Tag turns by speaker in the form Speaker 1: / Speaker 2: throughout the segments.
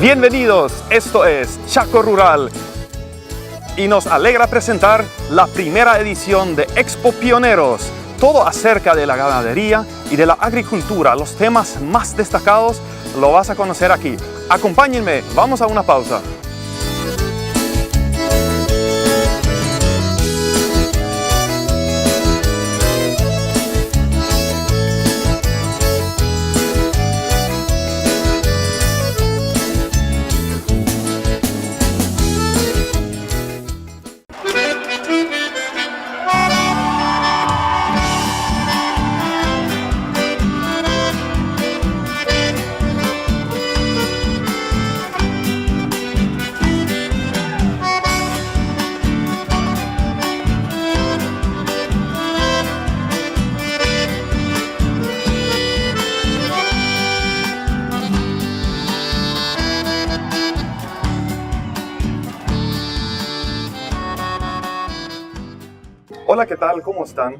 Speaker 1: Bienvenidos, esto es Chaco Rural y nos alegra presentar la primera edición de Expo Pioneros. Todo acerca de la ganadería y de la agricultura, los temas más destacados lo vas a conocer aquí. Acompáñenme, vamos a una pausa. Hola, ¿qué tal? ¿Cómo están?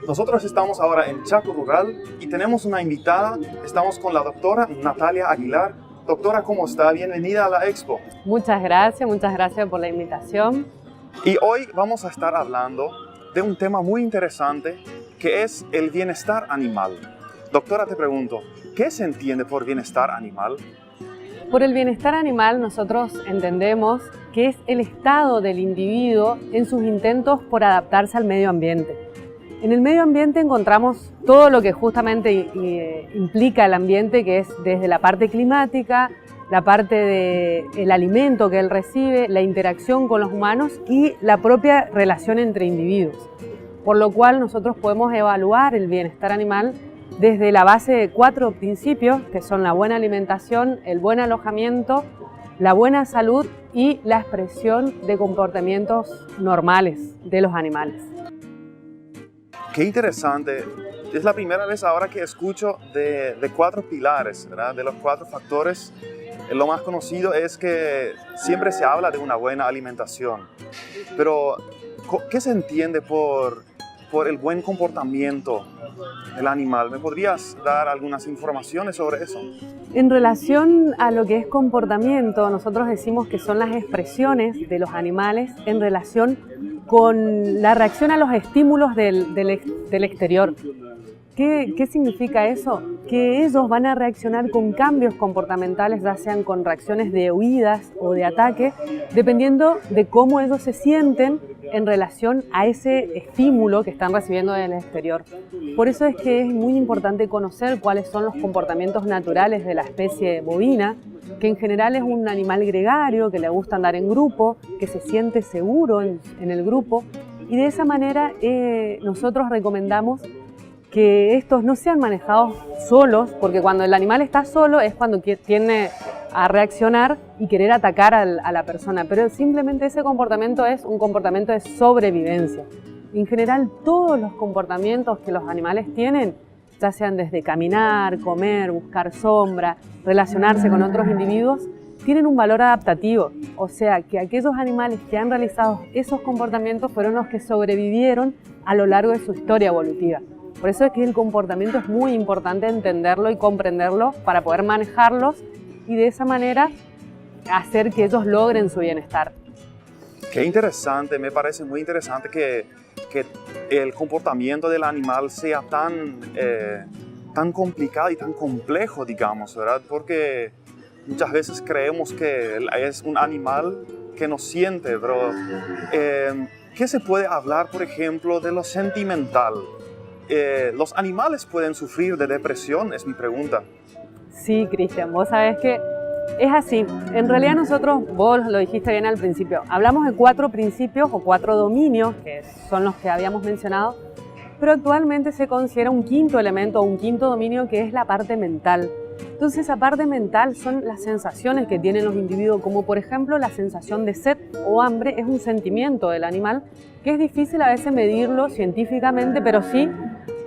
Speaker 1: Nosotros estamos ahora en Chaco Rural y tenemos una invitada. Estamos con la doctora Natalia Aguilar. Doctora, ¿cómo está? Bienvenida a la Expo.
Speaker 2: Muchas gracias por la invitación.
Speaker 1: Y hoy vamos a estar hablando de un tema muy interesante que es el bienestar animal. Doctora, te pregunto, ¿qué se entiende por bienestar animal?
Speaker 2: Por el bienestar animal nosotros entendemos que es el estado del individuo en sus intentos por adaptarse al medio ambiente. En el medio ambiente encontramos todo lo que justamente implica el ambiente, que es desde la parte climática, la parte del alimento que él recibe, la interacción con los humanos y la propia relación entre individuos. Por lo cual nosotros podemos evaluar el bienestar animal desde la base de 4 principios, que son la buena alimentación, el buen alojamiento, la buena salud y la expresión de comportamientos normales de los animales.
Speaker 1: Qué interesante. Es la primera vez ahora que escucho de 4 pilares, ¿verdad? De los 4 factores. Lo más conocido es que siempre se habla de una buena alimentación. Pero, ¿qué se entiende por el buen comportamiento del animal? ¿Me podrías dar algunas informaciones sobre eso?
Speaker 2: En relación a lo que es comportamiento, nosotros decimos que son las expresiones de los animales en relación con la reacción a los estímulos del exterior. ¿Qué significa eso? Que ellos van a reaccionar con cambios comportamentales, ya sean con reacciones de huidas o de ataque, dependiendo de cómo ellos se sienten en relación a ese estímulo que están recibiendo del exterior. Por eso es que es muy importante conocer cuáles son los comportamientos naturales de la especie bovina, que en general es un animal gregario, que le gusta andar en grupo, que se siente seguro en el grupo, y de esa manera nosotros recomendamos que estos no sean manejados solos, porque cuando el animal está solo es cuando tiende a reaccionar y querer atacar a la persona, pero simplemente ese comportamiento es un comportamiento de sobrevivencia. En general, todos los comportamientos que los animales tienen, ya sean desde caminar, comer, buscar sombra, relacionarse con otros individuos, tienen un valor adaptativo, o sea que aquellos animales que han realizado esos comportamientos fueron los que sobrevivieron a lo largo de su historia evolutiva. Por eso es que el comportamiento es muy importante entenderlo y comprenderlo para poder manejarlos y de esa manera hacer que ellos logren su bienestar.
Speaker 1: Qué interesante, me parece muy interesante que el comportamiento del animal sea tan complicado y tan complejo, digamos, ¿verdad? Porque muchas veces creemos que es un animal que no siente, pero ¿qué se puede hablar, por ejemplo, de lo sentimental? ¿Los animales pueden sufrir de depresión? Es mi pregunta.
Speaker 2: Sí, Cristian, vos sabés que es así. En realidad nosotros, vos lo dijiste bien al principio, hablamos de 4 principios o 4 dominios, que son los que habíamos mencionado, pero actualmente se considera un 5.º elemento o un 5.º dominio que es la parte mental. Entonces esa parte mental son las sensaciones que tienen los individuos, como por ejemplo la sensación de sed o hambre, es un sentimiento del animal que es difícil a veces medirlo científicamente, pero sí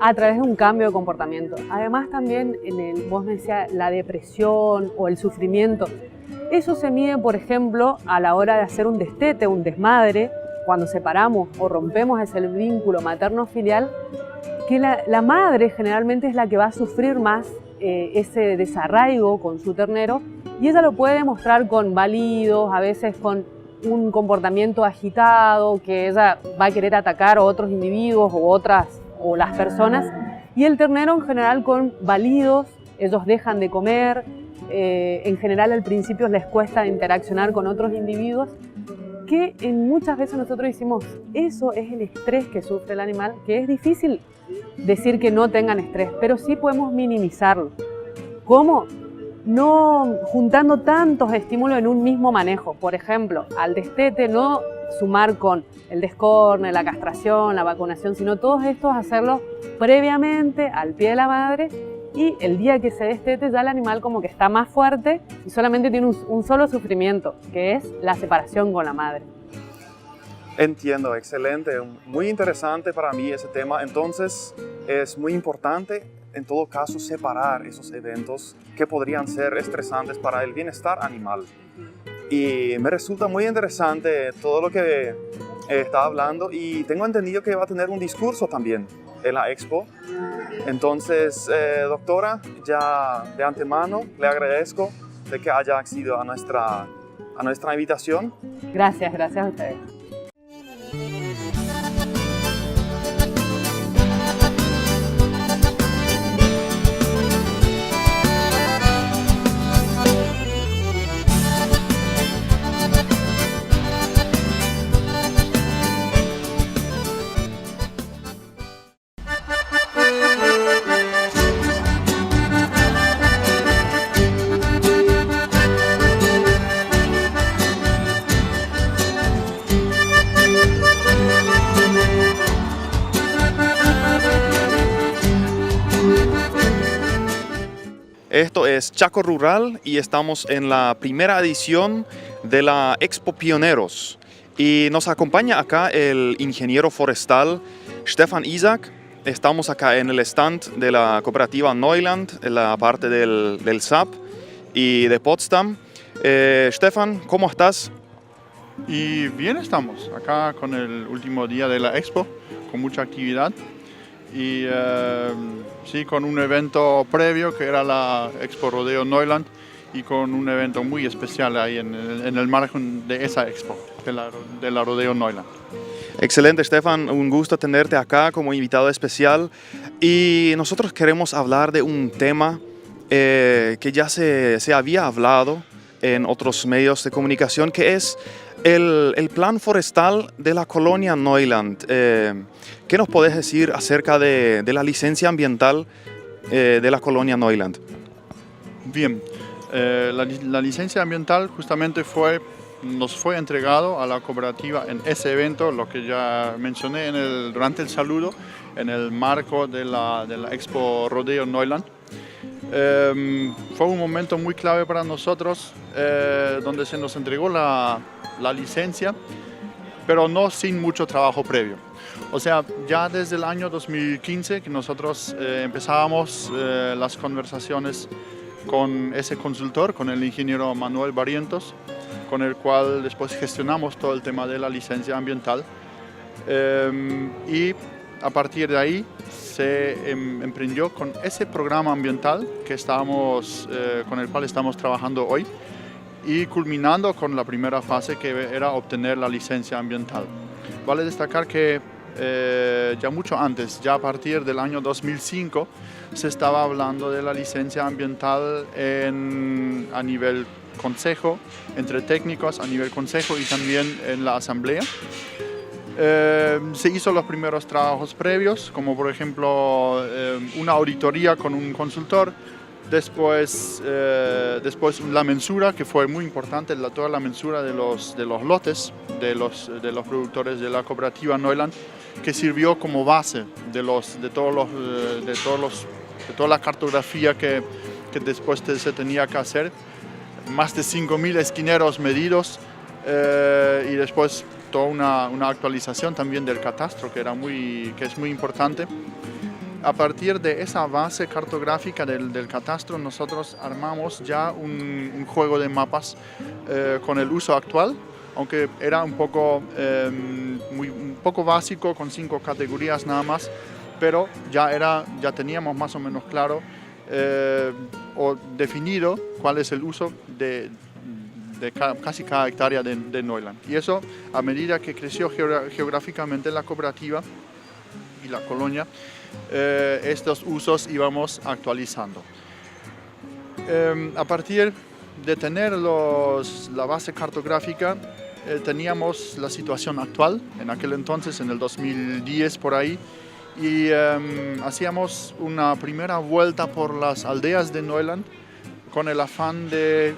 Speaker 2: a través de un cambio de comportamiento. Además también, vos me decías, la depresión o el sufrimiento, eso se mide, por ejemplo, a la hora de hacer un destete, un desmadre, cuando separamos o rompemos ese vínculo materno-filial, que la madre generalmente es la que va a sufrir más ese desarraigo con su ternero Y ella lo puede demostrar con balidos, a veces con un comportamiento agitado, que ella va a querer atacar a otros individuos o las personas. Y el ternero en general con balidos, ellos dejan de comer, en general al principio les cuesta interaccionar con otros individuos, que muchas veces nosotros decimos, eso es el estrés que sufre el animal, que es difícil decir que no tengan estrés, pero sí podemos minimizarlo. ¿Cómo? No juntando tantos estímulos en un mismo manejo. Por ejemplo, al destete no sumar con el descorne, la castración, la vacunación, sino todos estos hacerlos previamente al pie de la madre, y el día que se destete ya el animal como que está más fuerte y solamente tiene un solo sufrimiento, que es la separación con la madre.
Speaker 1: Entiendo, excelente, muy interesante para mí ese tema. Entonces es muy importante en todo caso separar esos eventos que podrían ser estresantes para el bienestar animal. Y me resulta muy interesante todo lo que está hablando, y tengo entendido que va a tener un discurso también en la expo. Entonces, doctora, ya de antemano le agradezco de que haya accedido a nuestra invitación.
Speaker 2: Gracias a ustedes.
Speaker 1: Esto es Chaco Rural y estamos en la primera edición de la Expo Pioneros. Y nos acompaña acá el ingeniero forestal Stefan Isaac. Estamos acá en el stand de la cooperativa Neuland, en la parte del SAP y de Potsdam. Stefan, ¿cómo estás?
Speaker 3: Y bien, estamos acá con el último día de la Expo, con mucha actividad. Y sí, con un evento previo que era la Expo Rodeo Neuland, y con un evento muy especial ahí en el margen de esa Expo, de la Rodeo Neuland.
Speaker 1: Excelente, Stefan, un gusto tenerte acá como invitado especial, y nosotros queremos hablar de un tema que ya se había hablado en otros medios de comunicación, que es el plan forestal de la colonia Neuland. ¿Qué nos puedes decir acerca de la licencia ambiental de la colonia Neuland?
Speaker 3: Bien, la licencia ambiental justamente nos fue entregado a la cooperativa en ese evento, lo que ya mencioné durante el saludo, en el marco de la Expo Rodeo Neuland. Fue un momento muy clave para nosotros, donde se nos entregó la licencia, pero no sin mucho trabajo previo. O sea, ya desde el año 2015 que nosotros empezábamos las conversaciones con ese consultor, con el ingeniero Manuel Barrientos, con el cual después gestionamos todo el tema de la licencia ambiental. Y a partir de ahí se emprendió con ese programa ambiental con el cual estamos trabajando hoy, y culminando con la primera fase, que era obtener la licencia ambiental. Vale destacar que ya mucho antes, ya a partir del año 2005, se estaba hablando de la licencia ambiental a nivel consejo, entre técnicos, a nivel consejo y también en la asamblea. Se hizo los primeros trabajos previos, como por ejemplo una auditoría con un consultor. Después la mensura, que fue muy importante, toda la mensura de los lotes de los productores de la cooperativa Neuland, que sirvió como base de toda la cartografía que después se tenía que hacer. Más de 5.000 esquineros medidos, y después toda una actualización también del catastro, que es muy importante. A partir de esa base cartográfica del catastro, nosotros armamos ya un juego de mapas con el uso actual, aunque era un poco básico, con 5 categorías nada más, pero ya teníamos más o menos claro o definido cuál es el uso de casi cada hectárea de Neuland. Y eso, a medida que creció geográficamente la cooperativa y la colonia, estos usos íbamos actualizando. A partir de tener la base cartográfica, teníamos la situación actual, en aquel entonces, en el 2010 por ahí, y hacíamos una primera vuelta por las aldeas de Neuland con el afán de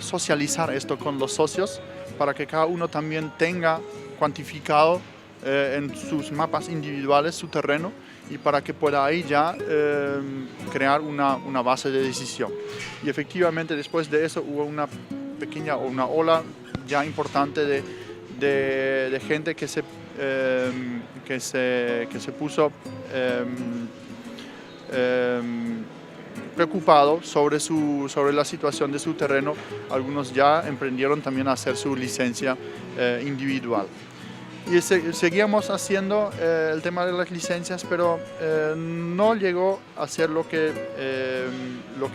Speaker 3: socializar esto con los socios para que cada uno también tenga cuantificado en sus mapas individuales su terreno y para que pueda ahí ya crear una base de decisión. Y efectivamente después de eso hubo una pequeña o una ola ya importante de gente que se puso preocupado sobre la situación de su terreno. Algunos ya emprendieron también a hacer su licencia individual. Y seguíamos haciendo el tema de las licencias, pero no llegó a ser lo que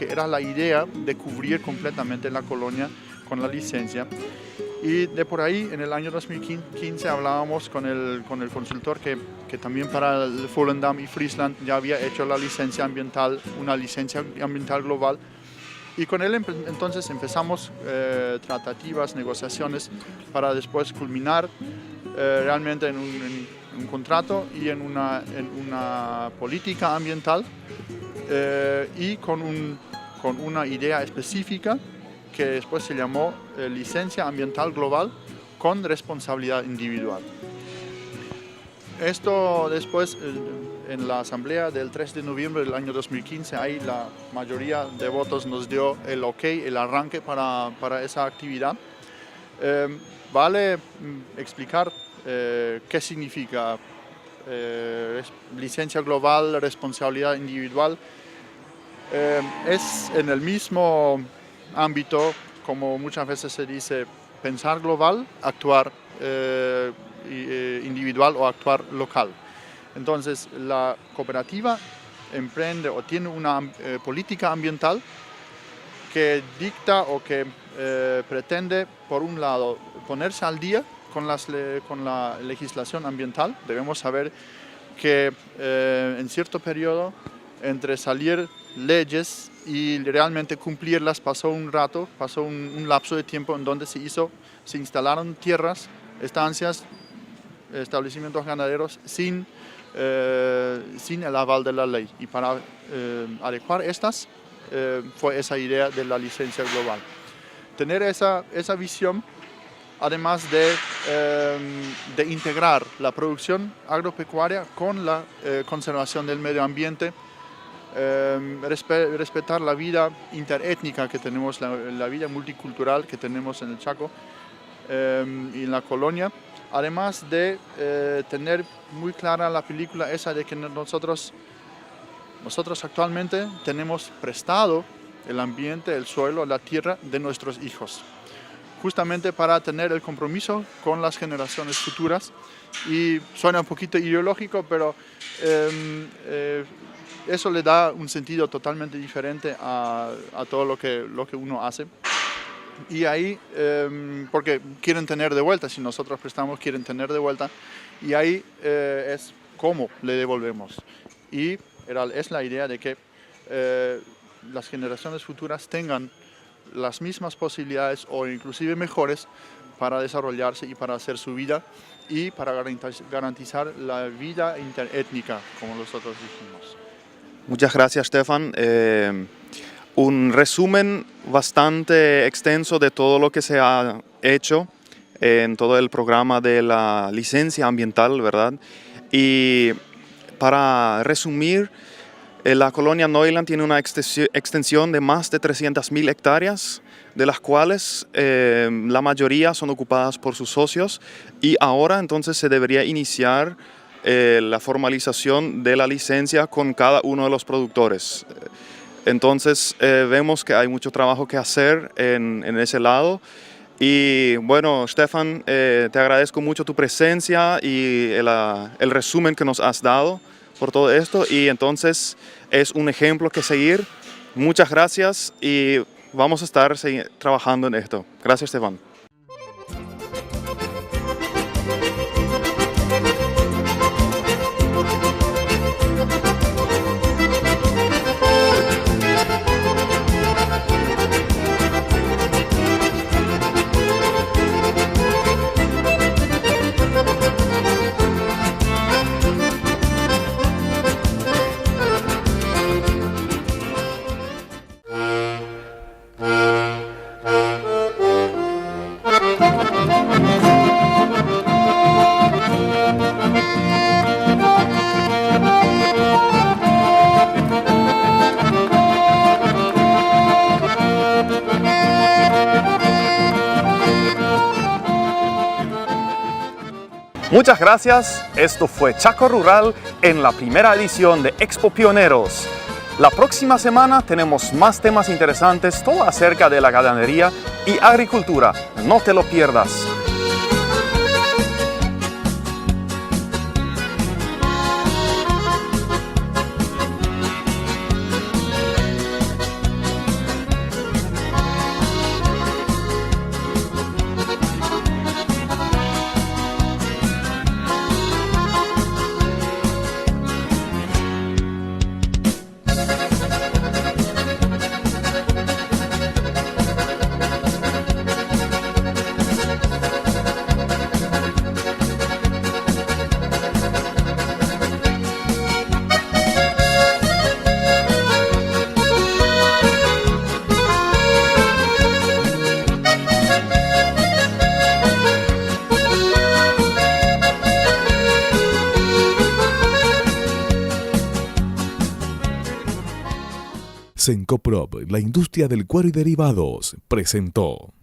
Speaker 3: era la idea de cubrir completamente la colonia con la licencia. Y de por ahí, en el año 2015, hablábamos con el consultor que también para el Volendam y Friesland ya había hecho la licencia ambiental, una licencia ambiental global. Y con él entonces empezamos tratativas, negociaciones para después culminar realmente en un contrato y en una política ambiental y con una idea específica que después se llamó licencia ambiental global con responsabilidad individual. Esto después en la asamblea del 3 de noviembre del año 2015, ahí la mayoría de votos nos dio el ok, el arranque para esa actividad. Vale explicar qué significa licencia global, responsabilidad individual. Es en el mismo ámbito, como muchas veces se dice, pensar global, actuar individual o actuar local. Entonces, la cooperativa emprende o tiene una política ambiental que dicta o que pretende, por un lado, ponerse al día con la legislación ambiental. Debemos saber que en cierto periodo, entre salir leyes y realmente cumplirlas, pasó un lapso de tiempo en donde se instalaron tierras, estancias, establecimientos ganaderos sin el aval de la ley. Y para adecuar estas, fue esa idea de la licencia global. Tener esa visión, además de integrar la producción agropecuaria con la conservación del medio ambiente, respetar la vida interétnica que tenemos, la vida multicultural que tenemos en el Chaco y en la colonia, además de tener muy clara la película esa de que nosotros actualmente tenemos prestado el ambiente, el suelo, la tierra de nuestros hijos, justamente para tener el compromiso con las generaciones futuras. Y suena un poquito ideológico, pero eso le da un sentido totalmente diferente a todo lo que uno hace. Y ahí, porque quieren tener de vuelta, si nosotros prestamos, quieren tener de vuelta, y ahí es cómo le devolvemos. Y es la idea de que las generaciones futuras tengan las mismas posibilidades o inclusive mejores para desarrollarse y para hacer su vida y para garantizar la vida interétnica, como nosotros dijimos.
Speaker 1: Muchas gracias, Stefan. Un resumen bastante extenso de todo lo que se ha hecho en todo el programa de la licencia ambiental, ¿verdad? Y para resumir, la colonia Neuland tiene una extensión de más de 300.000 hectáreas, de las cuales la mayoría son ocupadas por sus socios, y ahora entonces se debería iniciar la formalización de la licencia con cada uno de los productores. Entonces vemos que hay mucho trabajo que hacer en ese lado. Y bueno, Stefan, te agradezco mucho tu presencia y el resumen que nos has dado por todo esto y entonces es un ejemplo que seguir. Muchas gracias y vamos a estar trabajando en esto. Gracias, Stefan. Muchas gracias, esto fue Chaco Rural en la primera edición de Expo Pioneros. La próxima semana tenemos más temas interesantes, todo acerca de la ganadería y agricultura. No te lo pierdas.
Speaker 4: Sencoprop, la industria del cuero y derivados, presentó.